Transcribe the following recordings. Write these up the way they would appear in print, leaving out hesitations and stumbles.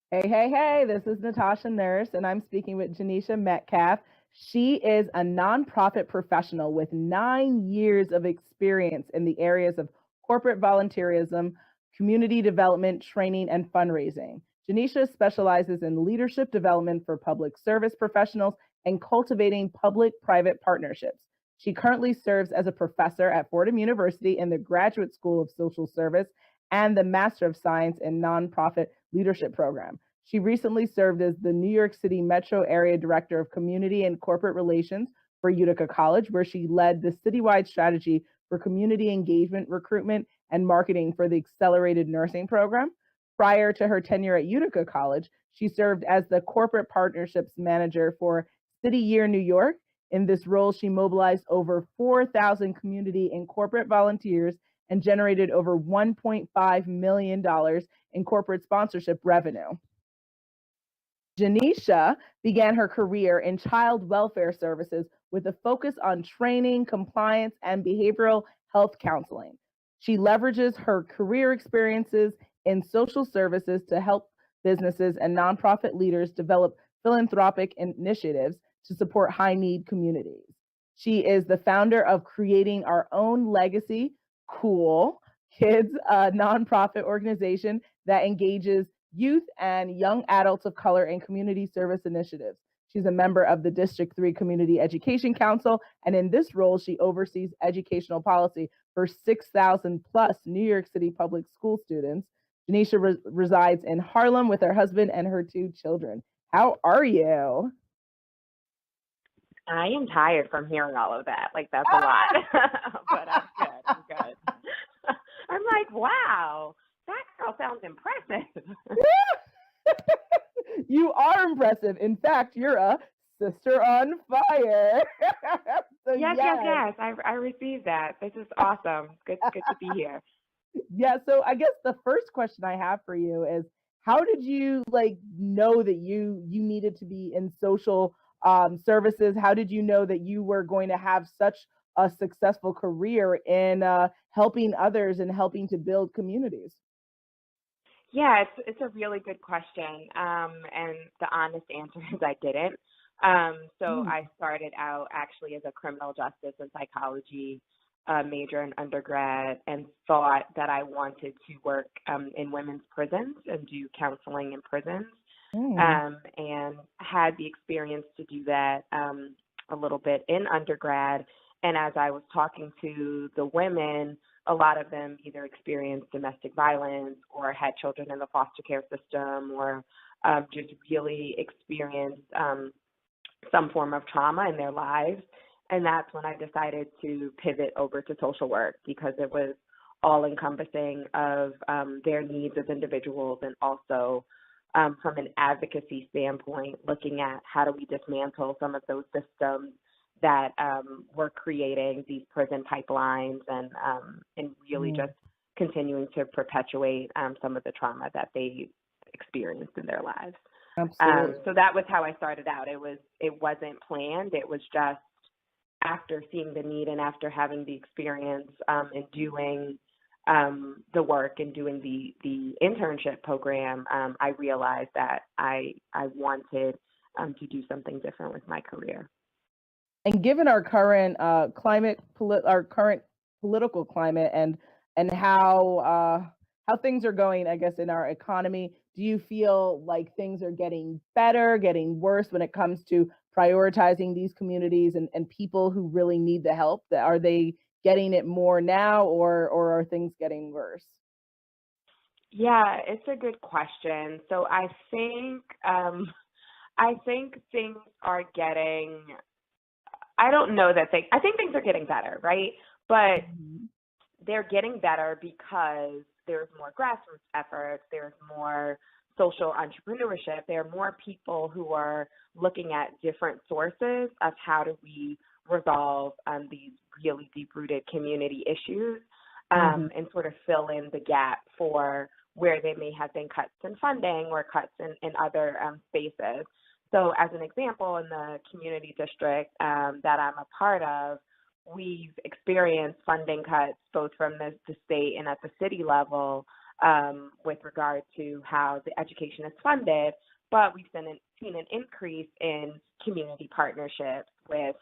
Hey, hey, hey, this is Natasha Nurse, and I'm speaking with Genisha Metcalf. She is a nonprofit professional with 9 years of experience in the areas of corporate volunteerism, community development, training, and fundraising. Genisha specializes in leadership development for public service professionals and cultivating public private partnerships. She currently serves as a professor at Fordham University in the Graduate School of Social Service and the Master of Science in Nonprofit Leadership Program. She recently served as the New York City Metro Area Director of Community and Corporate Relations for Utica College, where she led the citywide strategy for community engagement, recruitment, and marketing for the Accelerated Nursing Program. Prior to her tenure at Utica College, she served as the Corporate Partnerships Manager for City Year New York. In this role, she mobilized over 4,000 community and corporate volunteers and generated over $1.5 million in corporate sponsorship revenue. Genisha began her career in child welfare services with a focus on training, compliance, and behavioral health counseling. She leverages her career experiences in social services to help businesses and nonprofit leaders develop philanthropic initiatives to support high need communities. She is the founder of Creating Our Own Legacy, Cool Kids, a nonprofit organization that engages youth and young adults of color in community service initiatives. She's a member of the District 3 Community Education Council, and in this role, she oversees educational policy for 6,000 plus New York City public school students. Genisha resides in Harlem with her husband and her 2 children. How are you? I am tired from hearing all of that. Like, that's a lot. But I'm good. I'm good. I'm like, wow, that girl sounds impressive. You are impressive. In fact, you're a sister on fire. So Yes. I received that. This is awesome. Good to be here. Yeah, so I guess the first question I have for you is how did you like know that you needed to be in social services? How did you know that you were going to have such a successful career in helping others and helping to build communities? Yeah, it's a really good question. And the honest answer is I didn't. So Mm. I started out actually as a criminal justice and psychology major in undergrad and thought that I wanted to work in women's prisons and do counseling in prisons, Mm. and had the experience to do that a little bit in undergrad. And as I was talking to the women, a lot of them either experienced domestic violence or had children in the foster care system or just really experienced some form of trauma in their lives. And that's when I decided to pivot over to social work because it was all encompassing of their needs as individuals and also from an advocacy standpoint, looking at how do we dismantle some of those systems that were creating these prison pipelines and really just continuing to perpetuate some of the trauma that they experienced in their lives. Absolutely. So that was how I started out. It wasn't planned. It was just after seeing the need and after having the experience and doing the work and doing the internship program, I realized that I wanted to do something different with my career. And given our current our current political climate, and how things are going, I guess, in our economy, do you feel like things are getting better, getting worse when it comes to prioritizing these communities and people who really need the help? Are they getting it more now, or are things getting worse? Yeah, it's a good question. So I think things are getting. I don't know that I think things are getting better, right? But Mhm. they're getting better because there's more grassroots efforts, there's more social entrepreneurship, there are more people who are looking at different sources of how do we resolve these really deep-rooted community issues Mhm. and sort of fill in the gap for where there may have been cuts in funding or cuts in other spaces. So as an example, in the community district that I'm a part of, we've experienced funding cuts both from the state and at the city level with regard to how the education is funded, but we've seen an increase in community partnerships with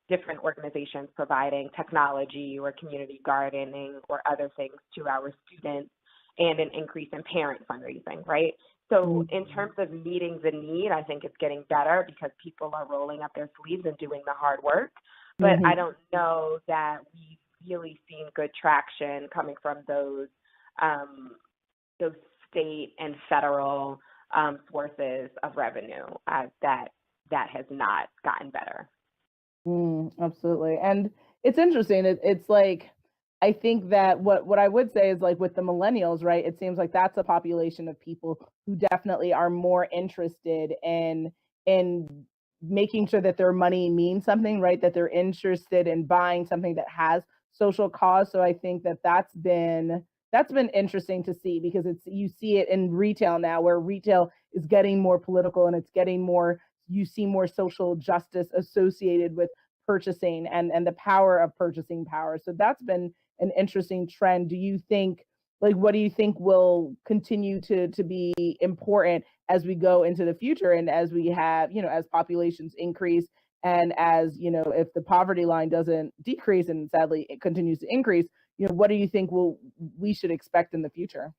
different organizations providing technology or community gardening or other things to our students, and an increase in parent fundraising, right? So in terms of meeting the need, I think it's getting better because people are rolling up their sleeves and doing the hard work. But I don't know that we've really seen good traction coming from those state and federal sources of revenue. That has not gotten better. Absolutely. And it's interesting. It's like, I think that what I would say is, like, with the millennials, right, it seems like that's a population of people who definitely are more interested in making sure that their money means something, right, that they're interested in buying something that has social cause. So I think that that's been interesting to see, because you see it in retail now, where retail is getting more political, and it's getting more, you see more social justice associated with purchasing and the power of purchasing power. So that's been an interesting trend. Do you think, like, what do you think will continue to be important as we go into the future, and as we have, as populations increase, and as, if the poverty line doesn't decrease, and sadly it continues to increase, what do you think we should expect in the future?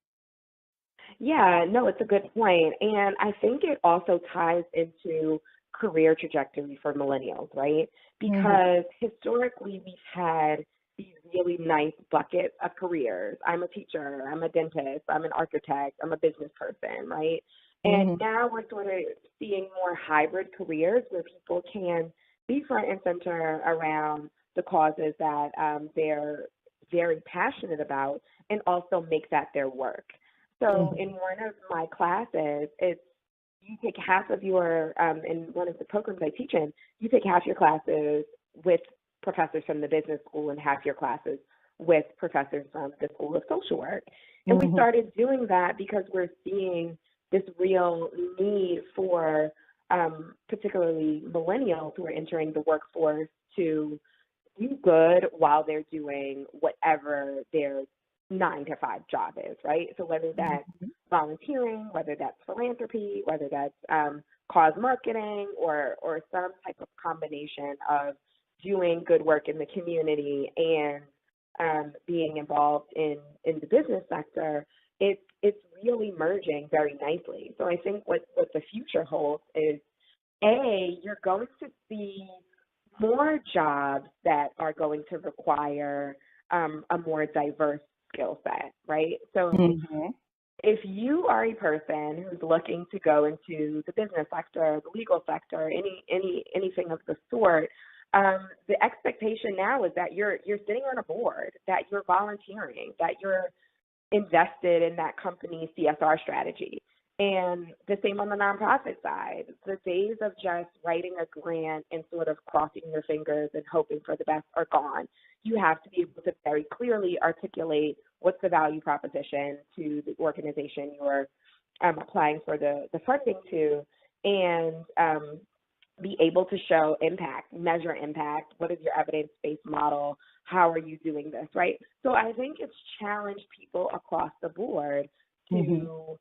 Yeah, no, it's a good point. And I think it also ties into career trajectory for millennials, right? Because historically we've had these really nice buckets of careers. I'm a teacher, I'm a dentist, I'm an architect, I'm a business person, right? And now we're sort of seeing more hybrid careers where people can be front and center around the causes that they're very passionate about, and also make that their work. So in one of my classes, you take half of your, in one of the programs I teach in, you take half your classes with professors from the business school and half your classes with professors from the School of Social Work. And we started doing that because we're seeing this real need for particularly millennials who are entering the workforce to do good while they're doing whatever their 9-to-5 job is, right? So whether that's volunteering, whether that's philanthropy, whether that's cause marketing, or some type of combination of doing good work in the community and being involved in the business sector, it's really merging very nicely. So I think what the future holds is, you're going to see more jobs that are going to require a more diverse skill set, right? So if you are a person who's looking to go into the business sector, the legal sector, anything of the sort, the expectation now is that you're sitting on a board, that you're volunteering, that you're invested in that company's CSR strategy. And the same on the nonprofit side. The days of just writing a grant and sort of crossing your fingers and hoping for the best are gone. You have to be able to very clearly articulate what's the value proposition to the organization you're applying for the funding to, and be able to show impact, measure impact. What is your evidence-based model? How are you doing this, right? So I think it's challenged people across the board to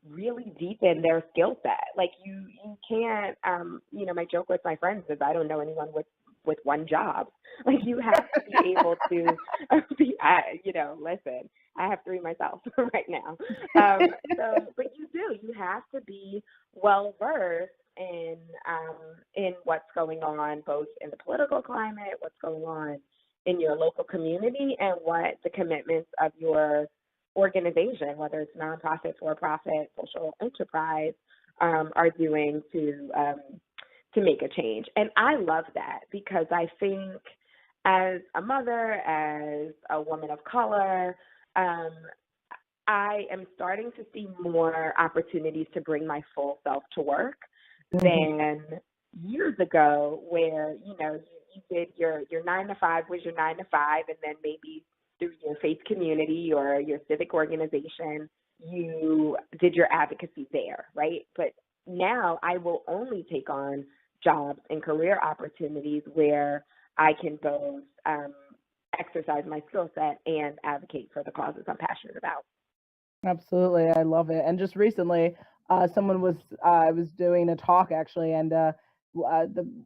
really deepen their skill set. Like you can't, my joke with my friends is I don't know anyone with one job. Like you have to be able to listen, I have 3 myself right now. But you have to be well-versed in what's going on, both in the political climate, what's going on in your local community, and what the commitments of your organization, whether it's nonprofit, for-profit, social enterprise, are doing to make a change. And I love that, because I think as a mother, as a woman of color, I am starting to see more opportunities to bring my full self to work than years ago, where you did your 9-to-5 was your 9-to-5, and then maybe through your faith community or your civic organization, you did your advocacy there, right? But now I will only take on jobs and career opportunities where I can both exercise my skill set and advocate for the causes I'm passionate about. Absolutely, I love it. And just recently, someone was I was doing a talk actually, and the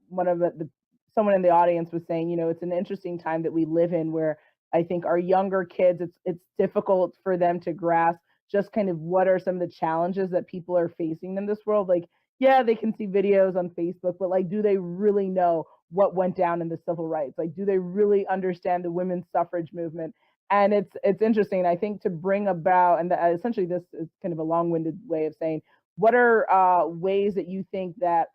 one of the someone in the audience was saying, it's an interesting time that we live in, where I think our younger kids, it's difficult for them to grasp just kind of what are some of the challenges that people are facing in this world. Like, yeah, they can see videos on Facebook, but like, do they really know what went down in the civil rights? Like, do they really understand the women's suffrage movement? And it's interesting, I think, to bring about, and essentially this is kind of a long-winded way of saying, what are ways that you think that,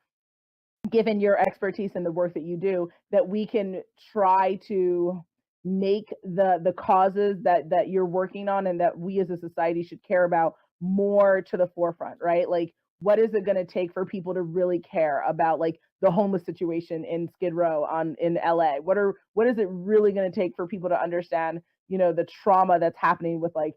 given your expertise and the work that you do, that we can try to make the causes that you're working on and that we as a society should care about more to the forefront, right? Like, what is it going to take for people to really care about, like, the homeless situation in Skid Row in LA? What is it really going to take for people to understand, the trauma that's happening with, like,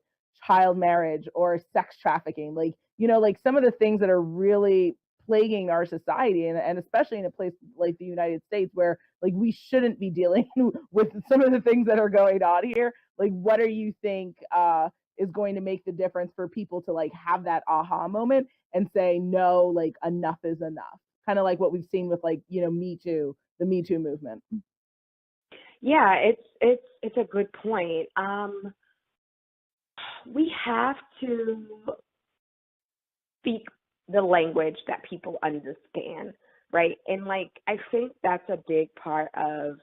child marriage or sex trafficking? Like, like some of the things that are really plaguing our society, and especially in a place like the United States, where like we shouldn't be dealing with some of the things that are going on here. Like, what do you think is going to make the difference for people to like have that aha moment and say, no, like, enough is enough? Kind of like what we've seen with, like, Me Too, the Me Too movement. Yeah, it's a good point. We have to speak the language that people understand, right? And like, I think that's a big part of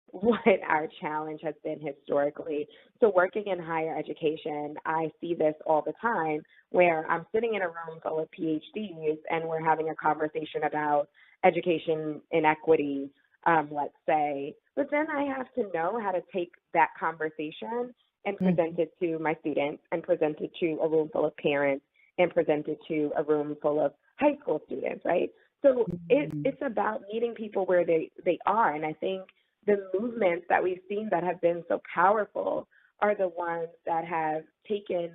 what our challenge has been historically. So working in higher education, I see this all the time, where I'm sitting in a room full of PhDs and we're having a conversation about education inequity, let's say, but then I have to know how to take that conversation and present it to my students and present it to a room full of parents and present it to a room full of high school students, right? So it's about meeting people where they are. And I think the movements that we've seen that have been so powerful are the ones that have taken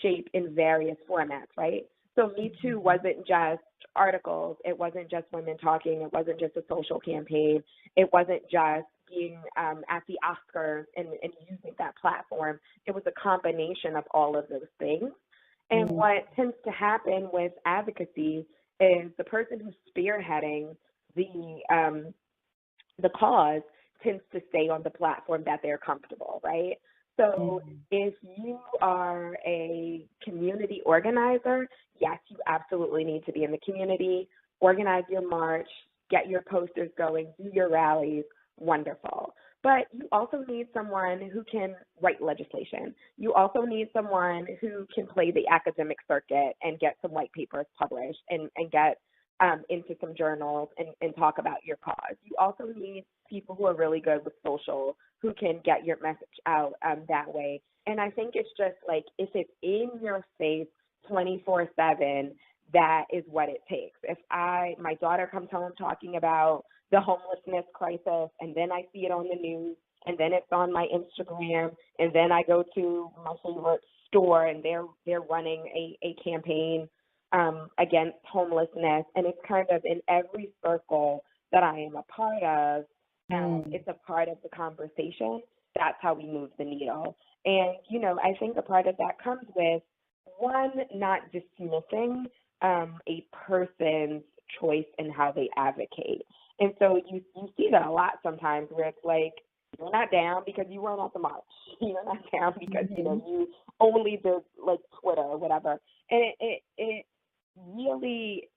shape in various formats, right? So Me Too wasn't just articles, it wasn't just women talking, it wasn't just a social campaign, it wasn't just being at the Oscars and using that platform. It was a combination of all of those things. And what tends to happen with advocacy is the person who's spearheading the cause tends to stay on the platform that they're comfortable, right? So if you are a community organizer, yes, you absolutely need to be in the community, organize your march, get your posters going, do your rallies, wonderful. But you also need someone who can write legislation. You also need someone who can play the academic circuit and get some white papers published and get into some journals and talk about your cause. You also need people who are really good with social, who can get your message out that way. And I think it's just like, if it's in your face 24/7, that is what it takes. If my daughter comes home talking about the homelessness crisis, and then I see it on the news, and then it's on my Instagram, and then I go to my favorite store and they're running a campaign against homelessness, and it's kind of in every circle that I am a part of. It's a part of the conversation. That's how we move the needle. And, I think a part of that comes with, one, not dismissing a person's choice in how they advocate. And so you see that a lot sometimes, where it's like, you're not down because you weren't at the march. You're not down because, you only did like Twitter or whatever. And it really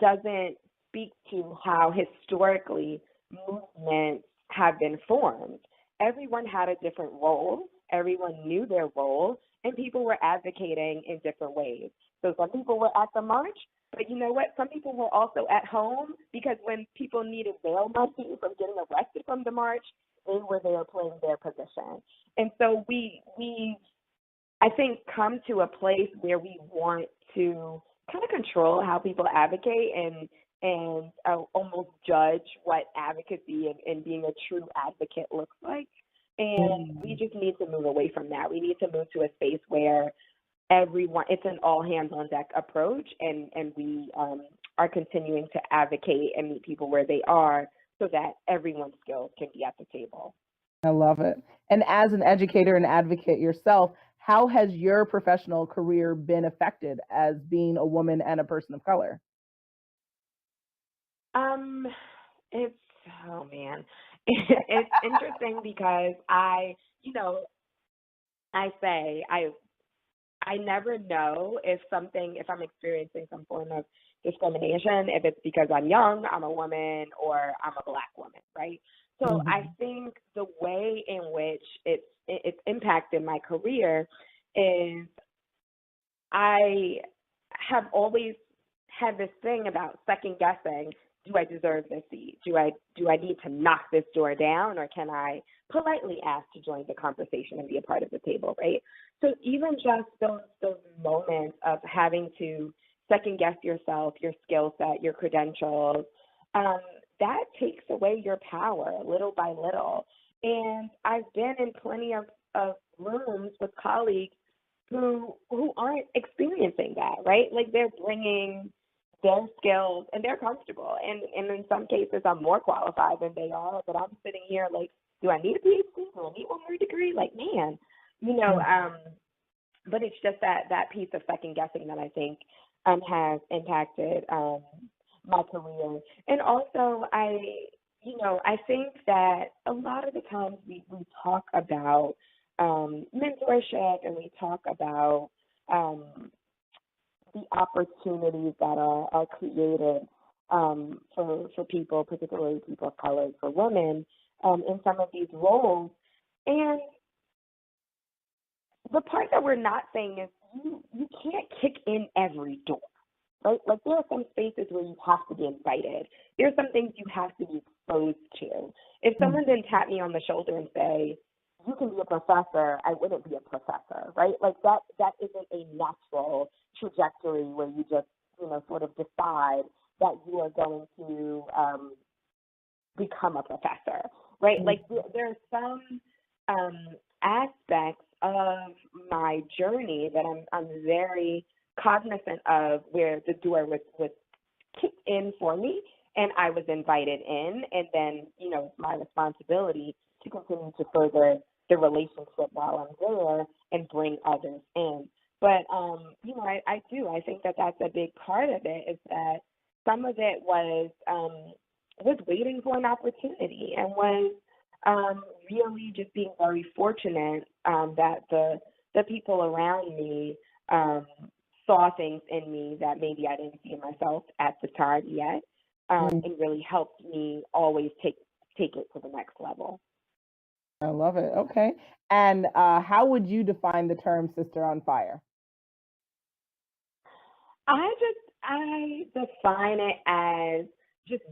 doesn't speak to how historically movements have been formed. Everyone had a different role. Everyone knew their role, and people were advocating in different ways. So some people were at the march, but you know what? Some people were also at home, because when people needed bail money from getting arrested from the march, they were there playing their position. And so we I think, come to a place where we want to kind of control how people advocate and almost judge what advocacy and being a true advocate looks like. And we just need to move away from that. We need to move to a space where it's an all hands on deck approach, and we are continuing to advocate and meet people where they are, so that everyone's skills can be at the table. I love it. And as an educator and advocate yourself, how has your professional career been affected as being a woman and a person of color? Um, it's oh man, it's interesting because you know, I say I never know if I'm experiencing some form of discrimination, if it's because I'm young, I'm a woman, or I'm a Black woman, right? So I Mhm. think the way in which it's impacted my career is I have always had this thing about second guessing. Do I deserve this seat? Do I need to knock this door down, or can I politely ask to join the conversation and be a part of the table, right? So even just those moments of having to second guess yourself, your skill set, your credentials, um, that takes away your power little by little. And I've been in plenty of rooms with colleagues who aren't experiencing that, right? Like they're bringing their skills and they're comfortable, and in some cases I'm more qualified than they are, but I'm sitting here like, do I need a PhD? Do I need one more degree? Like, man, you know. Mhm. But it's just that piece of second guessing that I think has impacted my career, and also I think that a lot of the times we talk about mentorship, and we talk about um, the opportunities that are created for people, particularly people of color, for women, in some of these roles. And the part that we're not saying is you can't kick in every door, right? Like there are some spaces where you have to be invited. There are some things you have to be exposed to. If someone Mhm. didn't tap me on the shoulder and say, you can be a professor, I wouldn't be a professor, right? Like that isn't a natural trajectory where you just, sort of decide that you are going to become a professor, right? Mhm. Like there are some um, aspects of my journey that I'm very cognizant of, where the door was kicked in for me and I was invited in, and then it's my responsibility to continue to further the relationship while I'm there and bring others in. But I think that that's a big part of it, is that some of it was waiting for an opportunity, and was really just being very fortunate that the people around me um, saw things in me that maybe I didn't see in myself at the time yet, Mhm. and really helped me always take it to the next level. I love it. Okay. And how would you define the term sister on fire? I define it as just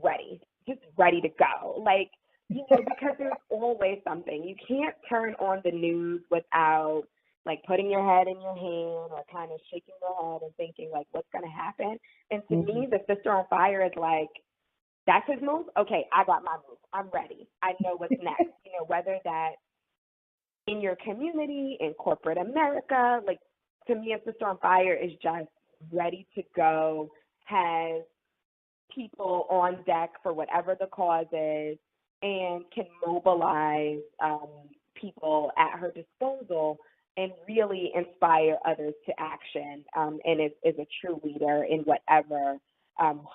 ready to go. Like, because there's always something. You can't turn on the news without like putting your head in your hand, or kind of shaking your head and thinking like, what's going to happen? And to Mhm. me, the sister on fire is like, that's his move. Okay, I got my move. I'm ready. I know what's next. Whether that in your community, in corporate America, like, to me, a sister on fire is just ready to go, has people on deck for whatever the cause is, and can mobilize people at her disposal and really inspire others to action, and is a true leader in whatever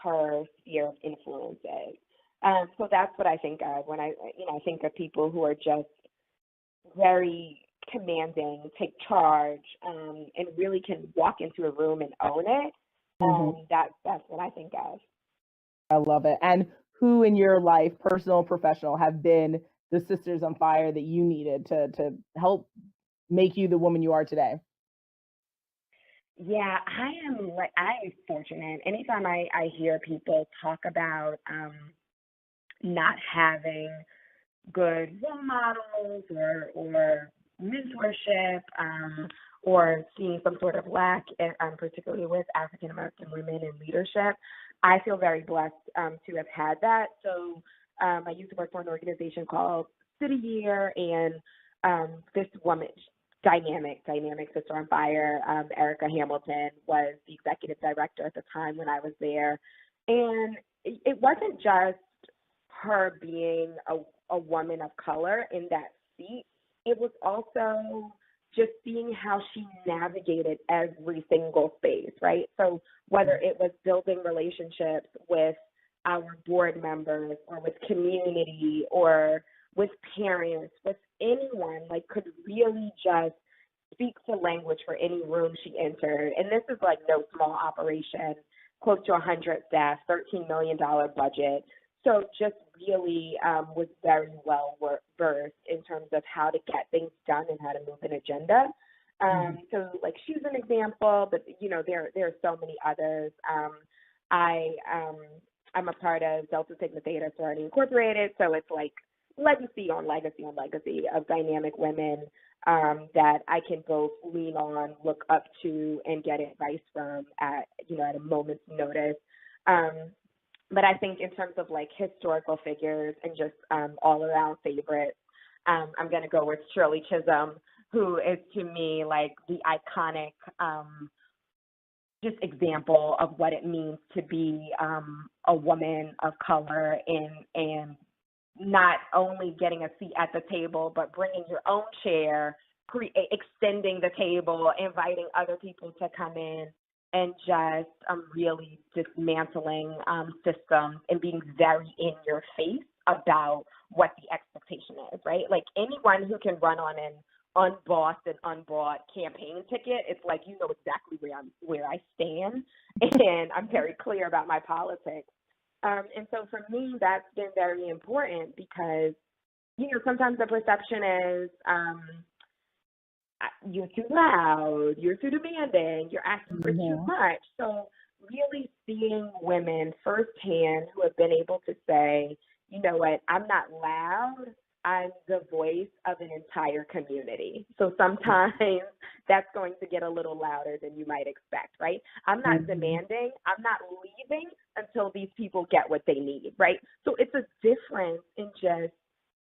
her sphere of influence is. So that's what I think of when I think of people who are just very commanding, take charge, and really can walk into a room and own it. Mhm. That's what I think of. I love it. And who in your life, personal, professional, have been the sisters on fire that you needed to help make you the woman you are today? Yeah, I am fortunate. Anytime I hear people talk about not having good role models, or mentorship, or seeing some sort of lack, particularly with African American women in leadership, I feel very blessed to have had that. So I used to work for an organization called City Year, and this woman, dynamic sister on fire, Erika Hamilton, was the executive director at the time when I was there. And it wasn't just her being a woman of color in that seat, it was also just seeing how she navigated every single space, right? So whether it was building relationships with our board members or with community or with parents, with anyone, like could really just speak the language for any room she entered. And this is like no small operation, close to 100 staff, $13 million budget. So just really was very well versed in terms of how to get things done and how to move an agenda. So like she's an example, but you know there are so many others. I'm a part of Delta Sigma Theta Sorority Incorporated, so it's like legacy on legacy on legacy of dynamic women that I can both lean on, look up to, and get advice from at a moment's notice. But I think in terms of like historical figures and just all around favorites, I'm going to go with Shirley Chisholm, who is to me like the iconic just example of what it means to be a woman of color and not only getting a seat at the table, but bringing your own chair, extending the table, inviting other people to come in, and just really dismantling systems and being very in your face about what the expectation is, right? Like anyone who can run on an unbossed and unbought campaign ticket, it's like you know exactly where I stand, and I'm very clear about my politics. And so for me, that's been very important because, sometimes the perception is you're too loud, you're too demanding, you're asking for too much. So really seeing women firsthand who have been able to say, you know what, I'm not loud, I'm the voice of an entire community. So sometimes that's going to get a little louder than you might expect, right? I'm not demanding, I'm not leaving until these people get what they need, right? So it's a difference in just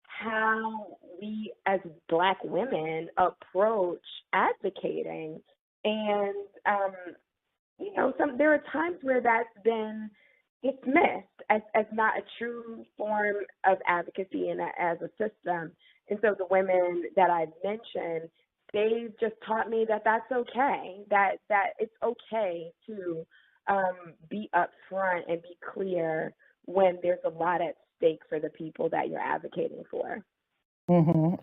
how we as Black women approach advocating. And, there are times where that's been dismissed as not a true form of advocacy and as a system. And so the women that I've mentioned, they've just taught me that that's okay, that it's okay to be upfront and be clear when there's a lot at stake for the people that you're advocating for.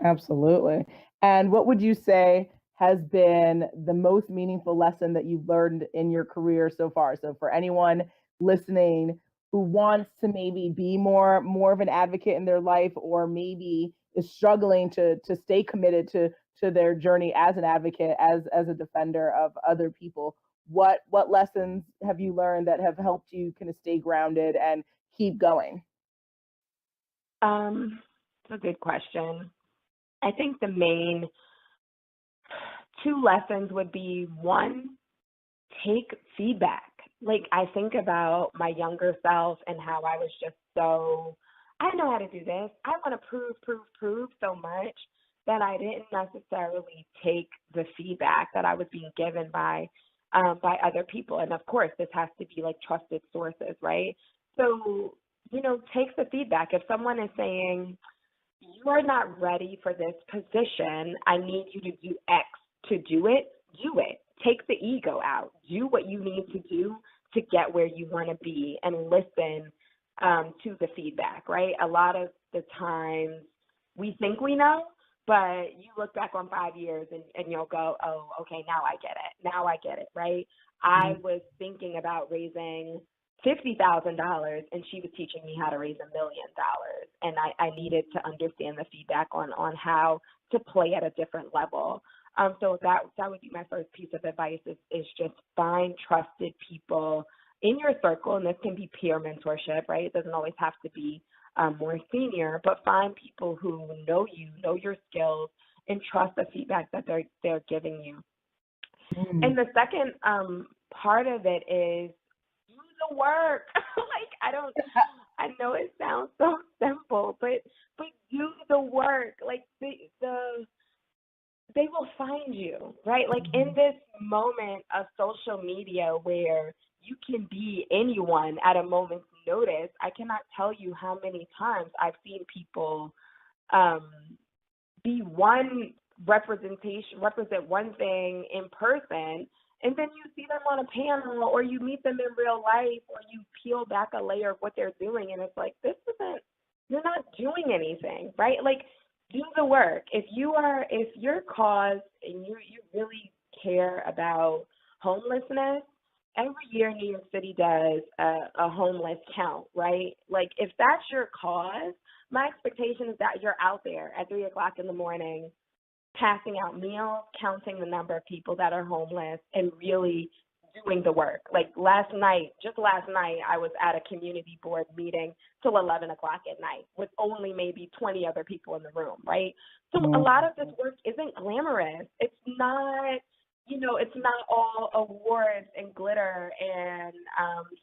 Absolutely. And what would you say has been the most meaningful lesson that you've learned in your career so far? So for anyone listening who wants to maybe be more of an advocate in their life, or maybe is struggling to stay committed to their journey as an advocate, as a defender of other people, what lessons have you learned that have helped you kind of stay grounded and keep going? It's a good question. I think the main two lessons would be, one, take feedback. Like I think about my younger self and how I was just so, I know how to do this. I want to prove so much that I didn't necessarily take the feedback that I was being given by other people. And of course, this has to be like trusted sources, right? So, take the feedback. If someone is saying, you are not ready for this position, I need you to do X to do it, do it. Take the ego out. Do what you need to do to get where you want to be, and listen to the feedback, right? A lot of the times we think we know, but you look back on 5 years and you'll go, oh, okay, now I get it, right? I was thinking about raising $50,000 and she was teaching me how to raise $1 million. And I needed to understand the feedback on how to play at a different level. So that would be my first piece of advice is just find trusted people in your circle. And this can be peer mentorship, right? It doesn't always have to be more senior, but find people who know you, know your skills, and trust the feedback that they're giving you. And the second part of it is do the work. I know it sounds so simple, but do the work. Like they will find you, right? Like in this moment of social media where you can be anyone at a moment's notice, I cannot tell you how many times I've seen people be represent one thing in person, and then you see them on a panel or you meet them in real life or you peel back a layer of what they're doing, and it's like, you're not doing anything, right? Like, do the work. If your cause and you really care about homelessness, every year New York City does a homeless count, right? Like, if that's your cause, my expectation is that you're out there at 3 o'clock in the morning passing out meals, counting the number of people that are homeless, and really doing the work. Like just last night, I was at a community board meeting till 11 o'clock at night with only maybe 20 other people in the room, right? So a lot of this work isn't glamorous. It's not, it's not all awards and glitter and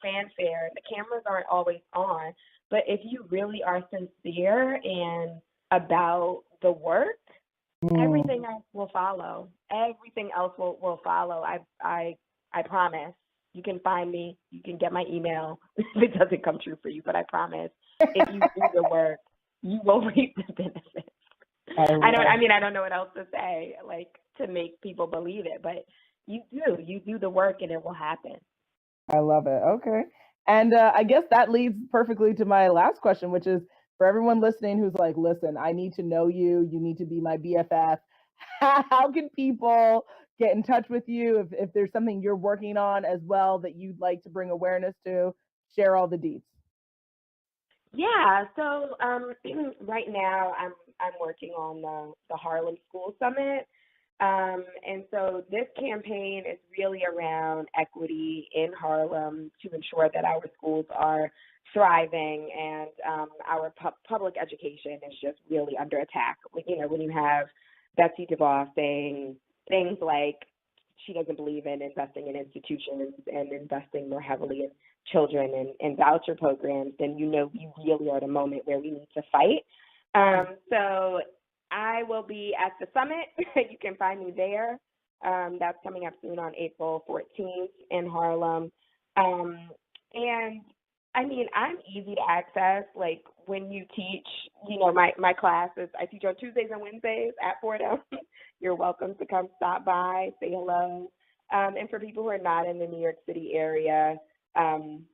fanfare. The cameras aren't always on. But if you really are sincere and about the work, everything else will follow. Everything else will follow. I promise. You can find me. You can get my email if it doesn't come true for you, but I promise if you do the work, you will reap the benefits. I don't know what else to say, like, to make people believe it, but you do the work and it will happen. I love it. Okay. And I guess that leads perfectly to my last question, which is for everyone listening who's like, listen, I need to know you. You need to be my BFF. How can people get in touch with you if there's something you're working on as well that you'd like to bring awareness to? Share all the deets. Yeah. So right now I'm working on the Harlem School Summit. And so this campaign is really around equity in Harlem to ensure that our schools are thriving and our public education is just really under attack. When you have Betsy DeVos saying things like she doesn't believe in investing in institutions and investing more heavily in children and voucher programs, then you really are at a moment where we need to fight. So I will be at the summit. You can find me there. That's coming up soon on April 14th in Harlem. And I mean, I'm easy to access. Like, when you teach, my classes, I teach on Tuesdays and Wednesdays at Fordham. You're welcome to come stop by, say hello. And for people who are not in the New York City area, I'm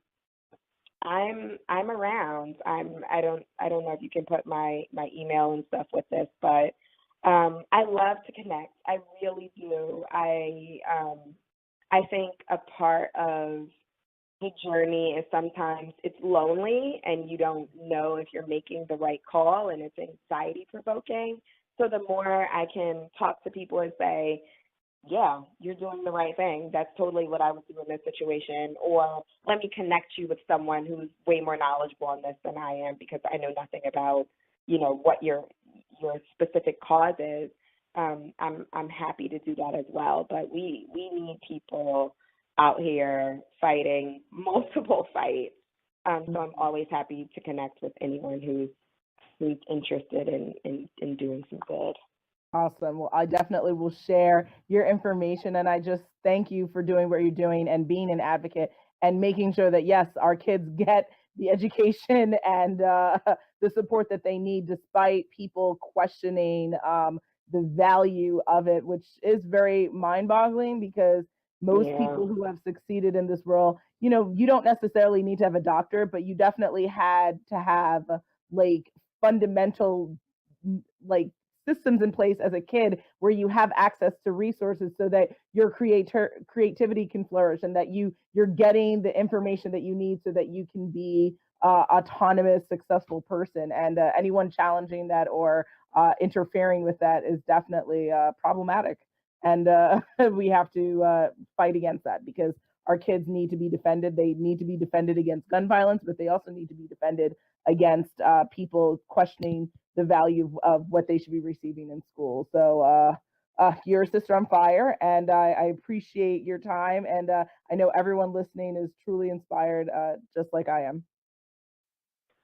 around. I don't know if you can put my email and stuff with this, but I love to connect. I really do. I think a part of the journey is sometimes it's lonely and you don't know if you're making the right call, and it's anxiety provoking. So the more I can talk to people and say, yeah, you're doing the right thing. That's totally what I would do in this situation. Or let me connect you with someone who's way more knowledgeable on this than I am, because I know nothing about, what your specific cause is. I'm happy to do that as well. But we need people out here fighting multiple fights. So I'm always happy to connect with anyone who's interested in doing some good. Awesome. Well, I definitely will share your information, and I just thank you for doing what you're doing and being an advocate and making sure that, yes, our kids get the education and the support that they need, despite people questioning the value of it, which is very mind-boggling, because most people who have succeeded in this world, you don't necessarily need to have a doctor, but you definitely had to have like fundamental like systems in place as a kid where you have access to resources so that your creativity can flourish, and that you're getting the information that you need so that you can be autonomous, successful person. And anyone challenging that or interfering with that is definitely problematic. And we have to fight against that, because our kids need to be defended. They need to be defended against gun violence, but they also need to be defended against people questioning the value of what they should be receiving in school. So you're a sister on fire, and I appreciate your time. And I know everyone listening is truly inspired, just like I am.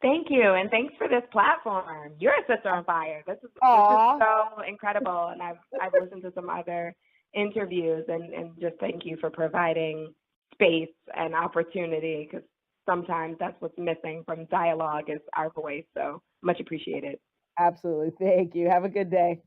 Thank you, and thanks for this platform. You're a sister on fire. This is so incredible, and I've listened to some other interviews, and just thank you for providing space and opportunity, because sometimes that's what's missing from dialogue is our voice. So much appreciated. Absolutely. Thank you. Have a good day.